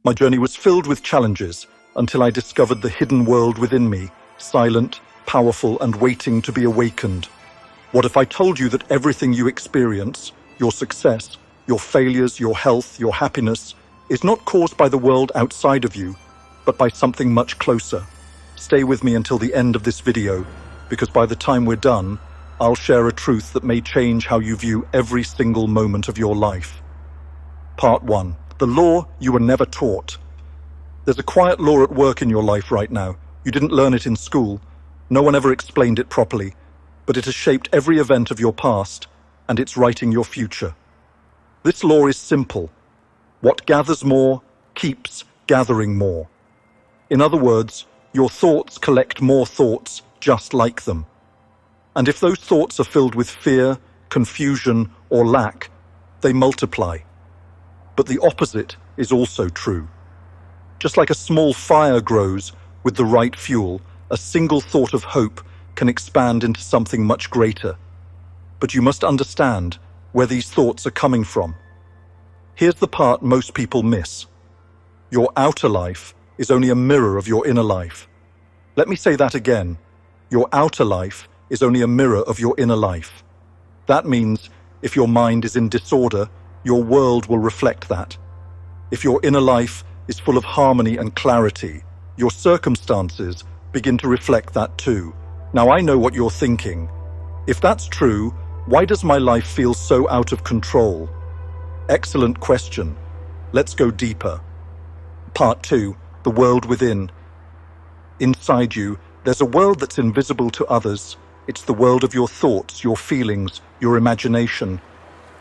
My journey was filled with challenges until I discovered the hidden world within me, silent, powerful, and waiting to be awakened. What if I told you that everything you experience, your success, your failures, your health, your happiness, is not caused by the world outside of you, but by something much closer? Stay with me until the end of this video, because by the time we're done, I'll share a truth that may change how you view every single moment of your life. Part 1. The law you were never taught. There's a quiet law at work in your life right now. You didn't learn it in school. No one ever explained it properly, but it has shaped every event of your past, and it's writing your future. This law is simple. What gathers more keeps gathering more. In other words, your thoughts collect more thoughts just like them. And if those thoughts are filled with fear, confusion, or lack, they multiply. But the opposite is also true. Just like a small fire grows with the right fuel, a single thought of hope can expand into something much greater. But you must understand where these thoughts are coming from. Here's the part most people miss. Your outer life is only a mirror of your inner life. Let me say that again. Your outer life is only a mirror of your inner life. That means if your mind is in disorder, your world will reflect that. If your inner life is full of harmony and clarity, your circumstances begin to reflect that too. Now I know what you're thinking. If that's true, why does my life feel so out of control? Excellent question. Let's go deeper. Part 2. The world within. Inside you, there's a world that's invisible to others. It's the world of your thoughts, your feelings, your imagination.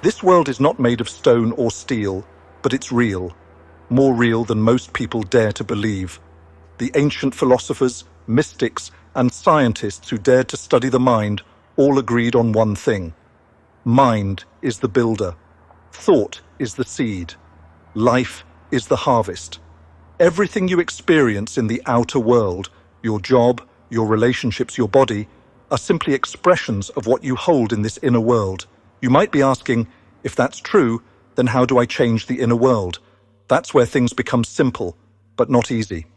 This world is not made of stone or steel, but it's real. More real than most people dare to believe. The ancient philosophers, mystics, and scientists who dared to study the mind all agreed on one thing. Mind is the builder. Thought is the seed. Life is the harvest. Everything you experience in the outer world, your job, your relationships, your body, are simply expressions of what you hold in this inner world. You might be asking, if that's true, then how do I change the inner world? That's where things become simple, but not easy.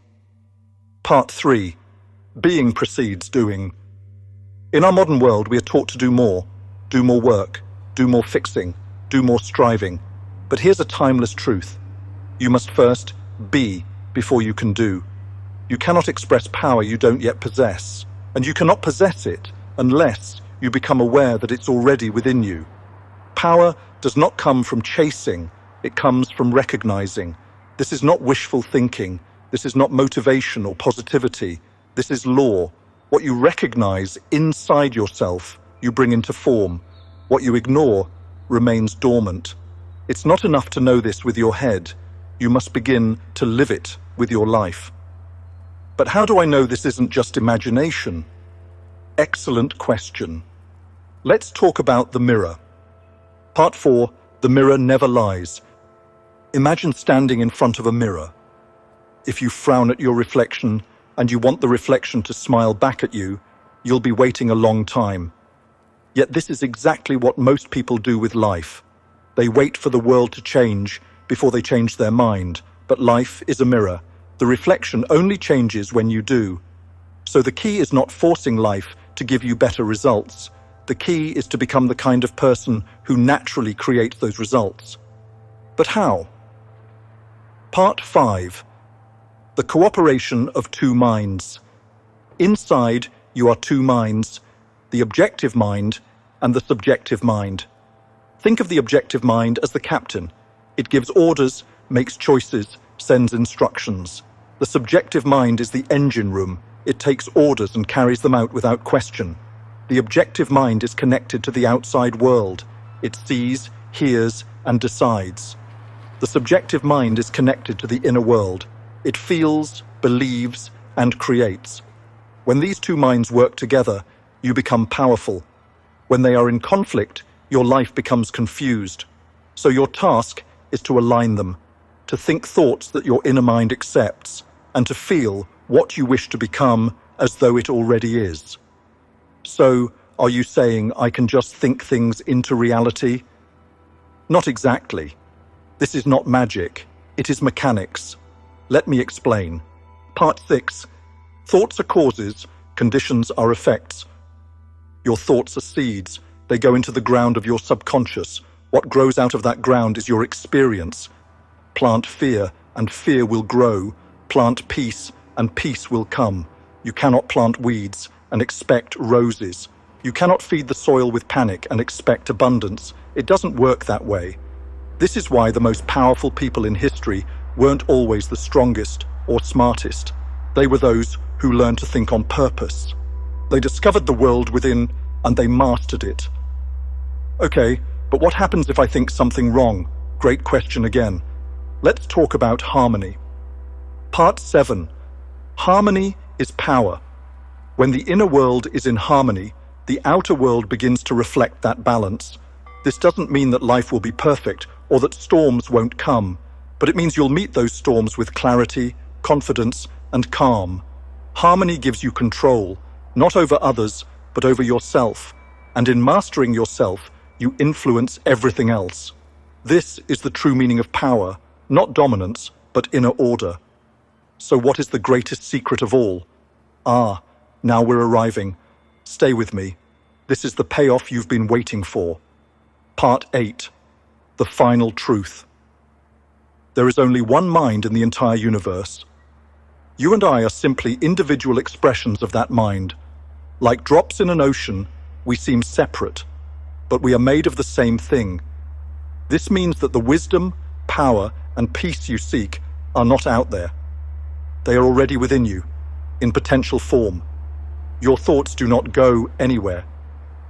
Part 3. Being precedes doing. In our modern world, we are taught to do more work, do more fixing, do more striving. But here's a timeless truth. You must first be before you can do. You cannot express power you don't yet possess, and you cannot possess it unless you become aware that it's already within you. Power does not come from chasing, it comes from recognizing. This is not wishful thinking. This is not motivation or positivity. This is law. What you recognize inside yourself, you bring into form. What you ignore remains dormant. It's not enough to know this with your head. You must begin to live it with your life. But how do I know this isn't just imagination? Excellent question. Let's talk about the mirror. Part 4. The mirror never lies. Imagine standing in front of a mirror. If you frown at your reflection and you want the reflection to smile back at you, you'll be waiting a long time. Yet this is exactly what most people do with life. They wait for the world to change before they change their mind. But life is a mirror. The reflection only changes when you do. So the key is not forcing life to give you better results. The key is to become the kind of person who naturally creates those results. But how? Part 5. The cooperation of two minds. Inside, you are two minds, the objective mind and the subjective mind. Think of the objective mind as the captain. It gives orders, makes choices, sends instructions. The subjective mind is the engine room. It takes orders and carries them out without question. The objective mind is connected to the outside world. It sees, hears, and decides. The subjective mind is connected to the inner world. It feels, believes, and creates. When these two minds work together, you become powerful. When they are in conflict, your life becomes confused. So your task is to align them, to think thoughts that your inner mind accepts, and to feel what you wish to become as though it already is. So, are you saying I can just think things into reality? Not exactly. This is not magic. It is mechanics. Let me explain. Part 6. Thoughts are causes, conditions are effects. Your thoughts are seeds. They go into the ground of your subconscious. What grows out of that ground is your experience. Plant fear, and fear will grow. Plant peace, and peace will come. You cannot plant weeds and expect roses. You cannot feed the soil with panic and expect abundance. It doesn't work that way. This is why the most powerful people in history weren't always the strongest or smartest. They were those who learned to think on purpose. They discovered the world within and they mastered it. Okay, but what happens if I think something wrong? Great question again. Let's talk about harmony. Part 7. Harmony is power. When the inner world is in harmony, the outer world begins to reflect that balance. This doesn't mean that life will be perfect or that storms won't come, but it means you'll meet those storms with clarity, confidence, and calm. Harmony gives you control, not over others, but over yourself. And in mastering yourself, you influence everything else. This is the true meaning of power, not dominance, but inner order. So what is the greatest secret of all? Now we're arriving. Stay with me. This is the payoff you've been waiting for. Part 8. The final truth. There is only one mind in the entire universe. You and I are simply individual expressions of that mind. Like drops in an ocean, we seem separate, but we are made of the same thing. This means that the wisdom, power, and peace you seek are not out there. They are already within you, in potential form. Your thoughts do not go anywhere.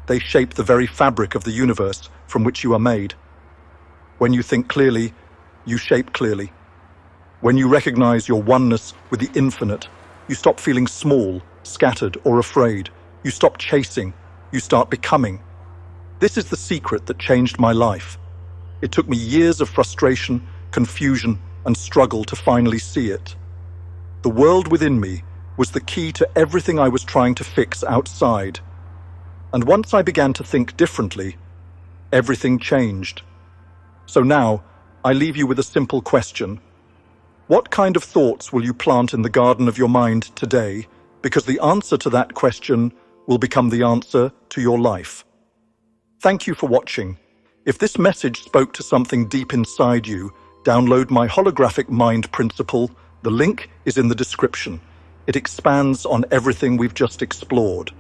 They shape the very fabric of the universe from which you are made. When you think clearly, you shape clearly. When you recognize your oneness with the infinite, you stop feeling small, scattered, or afraid. You stop chasing. You start becoming. This is the secret that changed my life. It took me years of frustration, confusion, and struggle to finally see it. The world within me was the key to everything I was trying to fix outside. And once I began to think differently, everything changed. So now, I leave you with a simple question. What kind of thoughts will you plant in the garden of your mind today? Because the answer to that question will become the answer to your life. Thank you for watching. If this message spoke to something deep inside you, download my holographic mind principle. The link is in the description. It expands on everything we've just explored.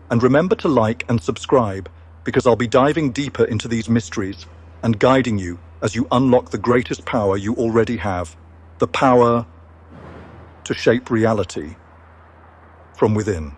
And remember to like and subscribe, because I'll be diving deeper into these mysteries and guiding you as you unlock the greatest power you already have, the power to shape reality from within.